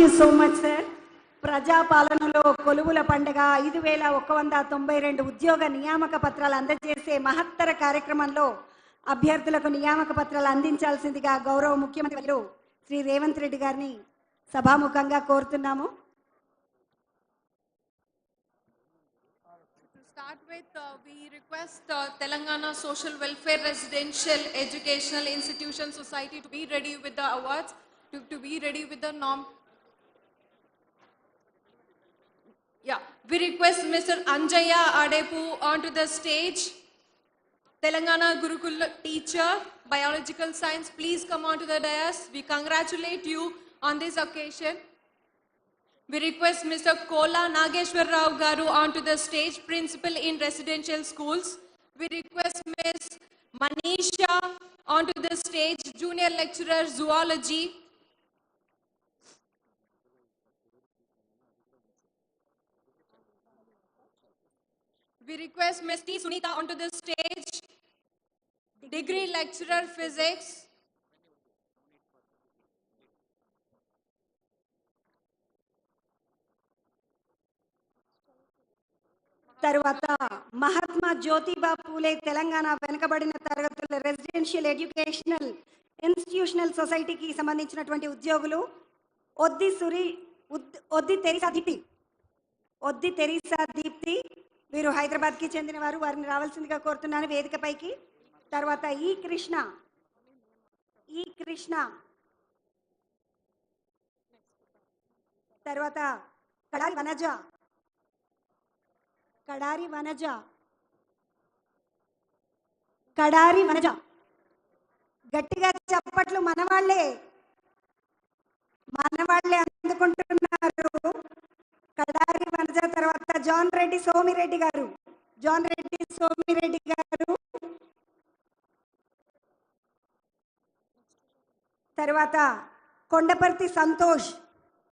You so much sir. ప్రజాపాలనలో కొలువుల పండుగ 5192 ఉద్యోగ నియామక పత్రాలు అందజేసే మహత్తర కార్యక్రమంలో అభ్యర్థులకు నియామక పత్రాలు అందించాల్సిందిగా గౌరవ ముఖ్యమంత్రి శ్రీ రేవంత్ రెడ్డి గారిని సభాముఖంగా కోరుతున్నాము. Start with, we request Telangana Social Welfare Residential Educational Institution Society to be ready with the awards, to be ready with the norm. Yeah, we request Mr. Anjaya Adepu onto the stage. Telangana Gurukul teacher, biological science, please come onto the dais. We congratulate you on this occasion. We request Mr. Kola Nageshwar Rao Garu onto the stage, principal in residential schools. We request Ms. Manisha onto the stage, junior lecturer zoology. We request Ms. T. Sunita onto the stage, degree lecturer physics. తర్వాత మహాత్మా జ్యోతిబా పూలే తెలంగాణ వెనుకబడిన తరగతుల residential educational institutional సొసైటీకి సంబంధించినటువంటి ఉద్యోగులు ఒద్ది Teresa Deepti వీరు హైదరాబాద్కి చెందిన వారు, వారిని రావాల్సిందిగా కోరుతున్నాను వేదికపైకి. తర్వాత ఈ కృష్ణ తర్వాత కడారి వనజ గట్టిగా చప్పట్లు మనవాళ్లే అందుకుంటున్నారు. కడారి వనజ తర్వాత జాన్ రెడ్డి సోమిరెడ్డి గారు తర్వాత కొండపర్తి సంతోష్